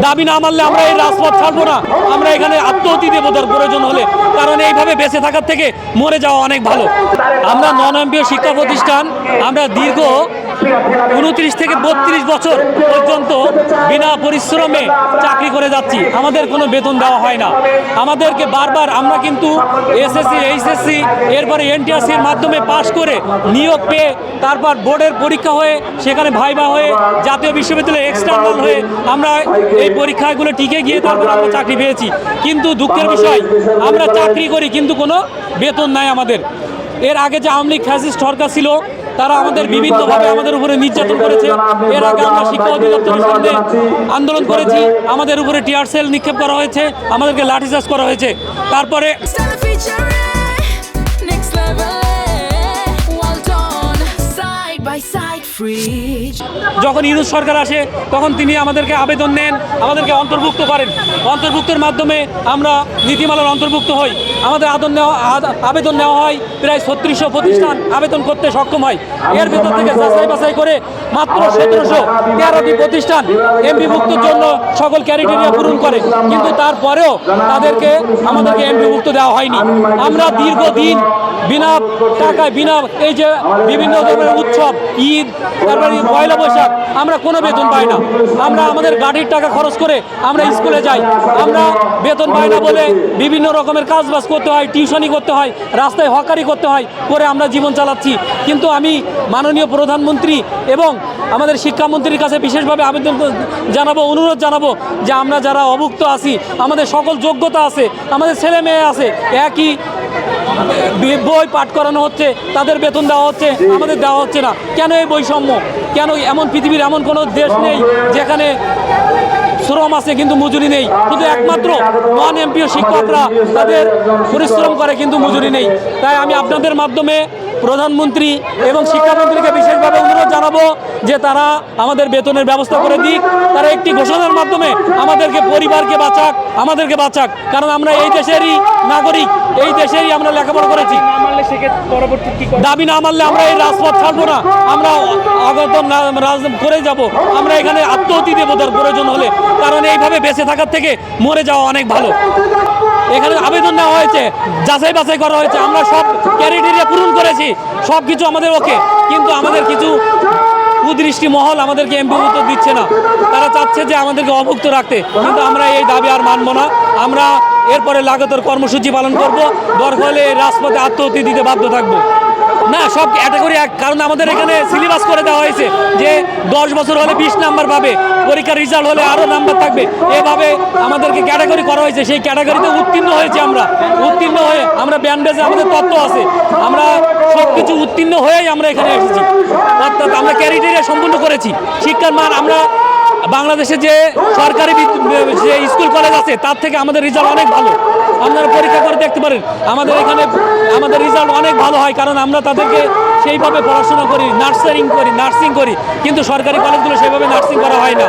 দাবি না মানলে আমরা এই রাজপথ ছাড়বো না। আমরা এখানে আত্মহত্যা দেব প্রয়োজন হলে, কারণ এইভাবে বেঁচে থাকার থেকে মরে যাওয়া অনেক ভালো। আমরা নন এমপিও শিক্ষা প্রতিষ্ঠান, আমরা দীর্ঘ 29 থেকে 32 বছর পর্যন্ত বিনা পরিশ্রমে চাকরি করে যাচ্ছি। আমাদের কোনো বেতন দেওয়া হয় না। আমাদেরকে বারবার আমরা কিন্তু এসএসসি, এইচএসসি, এরপরে এনটিআরসির মাধ্যমে পাশ করে নিয়োগ পেয়ে তারপর বোর্ডের পরীক্ষা হয়ে সেখানে ভাইভা হয়ে জাতীয় বিশ্ববিদ্যালয়ে এক্সটার্নাল হয়ে আমরা এই পরীক্ষাগুলো টিকে গিয়ে তারপর আমরা চাকরি পেয়েছি। কিন্তু দুঃখের বিষয়, আমরা চাকরি করি কিন্তু কোনো বেতন নাই আমাদের। এর আগে যে আওয়ামী লীগ ফ্যাসিস্ট সরকার ছিল, তারা আমাদের বিভিন্নভাবে আমাদের উপরে নির্যাতন করেছে। এর আগে আমরা শিক্ষা অধিদপ্তরের সামনে আন্দোলন করেছি, আমাদের উপরে টিয়ার সেল নিক্ষেপ করা হয়েছে, আমাদেরকে লাঠিচার্জ করা হয়েছে। তারপরে যখন ইউনূস সরকার আসে তখন তিনি আমাদেরকে আবেদন নেন, আমাদেরকে অন্তর্ভুক্ত করেন। অন্তর্ভুক্তের মাধ্যমে আমরা নীতিমালার অন্তর্ভুক্ত হই। আমাদের আবেদন নেওয়া হয়, প্রায় 3600 প্রতিষ্ঠান আবেদন করতে সক্ষম হয়। এর ভেতর থেকে যাচাই বাছাই করে মাত্র 1713টি প্রতিষ্ঠান এমপিভুক্তর জন্য সকল ক্রাইটেরিয়া পূরণ করে, কিন্তু তারপরেও আমাদেরকে এমপিভুক্ত দেওয়া হয়নি। আমরা দীর্ঘদিন বিনা টাকায়, বিনা এই যে বিভিন্ন ধরনের উৎসব, ঈদ, তারপরে পয়লা বৈশাখ, আমরা কোনো বেতন পাই না। আমরা আমাদের গাড়ির টাকা খরচ করে আমরা স্কুলে যাই। আমরা বেতন পাই না বলে বিভিন্ন রকমের কাজবাজ করতে হয়, টিউশনি করতে হয়, রাস্তায় হকারি করতে হয়, করে আমরা জীবন চালাচ্ছি। কিন্তু আমি মাননীয় প্রধানমন্ত্রী এবং আমাদের শিক্ষামন্ত্রীর কাছে বিশেষভাবে আবেদন জানাবো, অনুরোধ জানাবো যে আমরা যারা অভুক্ত আছি, আমাদের সকল যোগ্যতা আছে, আমাদের ছেলে মেয়ে আছে, একই বই পাঠ করানো হচ্ছে, তাদের বেতন দেওয়া হচ্ছে, আমাদের দেওয়া হচ্ছে না। কেন এই বৈষম্য? কেন এমন পৃথিবীর এমন কোনো দেশ নেই যেখানে শ্রম আছে কিন্তু মজুরি নেই? শুধু একমাত্র নন এমপিও শিক্ষকরা তাদের পরিশ্রম করে কিন্তু মজুরি নেই। তাই আমি আপনাদের মাধ্যমে প্রধানমন্ত্রী এবং শিক্ষামন্ত্রীকে বিশেষভাবে অনুরোধ জানাবো যে তারা আমাদের বেতনের ব্যবস্থা করে দিক। তারা একটি ঘোষণার মাধ্যমে আমাদেরকে, পরিবারকে বাঁচাক, আমাদেরকে বাঁচাক। কারণ আমরা এই দেশেরই নাগরিক, এই দেশেরই আমরা লেখাপড়া করেছি। দাবি না মানলে আমরা এই রাজপথ ছাড়বো না। আমরা করে যাব। আমরা এখানে আত্মহত্যা দেব প্রয়োজন হলে, কারণ এইভাবে বেঁচে থাকার থেকে মরে যাওয়া অনেক ভালো। এখানে আবেদন নেওয়া হয়েছে, যাচাই বাছাই করা হয়েছে, আমরা সব ক্রাইটেরিয়া পূরণ করেছি, সব কিছু আমাদের ওকে, কিন্তু আমাদের কিছু কুদৃষ্টি মহল আমাদেরকে এমপিভুক্ত দিচ্ছে না। তারা চাচ্ছে যে আমাদেরকে অভুক্ত রাখতে, কিন্তু আমরা এই দাবি আর মানব না। আমরা এরপরে লাগাতার কর্মসূচি পালন করব, দরকার হলে রাজপথে আত্মহত্যা দিতে বাধ্য থাকবো। না, সব ক্যাটাগরি এক, কারণ আমাদের এখানে সিলেবাস করে দেওয়া হয়েছে যে 10 বছর হলে 20 নাম্বার পাবে, পরীক্ষার রেজাল্ট হলে আরও নাম্বার থাকবে, এভাবে আমাদেরকে ক্যাটাগরি করা হয়েছে। সেই ক্যাটাগরিতে উত্তীর্ণ হয়েছে আমরা, উত্তীর্ণ হয়ে আমরা ব্যান্ডেজে আমাদের তত্ত্ব আছে, আমরা সব কিছু উত্তীর্ণ হয়েই আমরা এখানে এসেছি। অর্থাৎ আমরা ক্রাইটেরিয়া সম্পূর্ণ করেছি। শিক্ষার মান, আমরা বাংলাদেশে যে সরকারি যে স্কুল কলেজ আছে তার থেকে আমাদের রেজাল্ট অনেক ভালো। আপনারা পরীক্ষা করে দেখতে পারেন, আমাদের এখানে আমাদের রেজাল্ট অনেক ভালো হয়, কারণ আমরা তাদেরকে সেইভাবে পড়াশোনা করি, নার্সিং করি, কিন্তু সরকারি কলেজগুলো সেভাবে নার্সিং করা হয় না।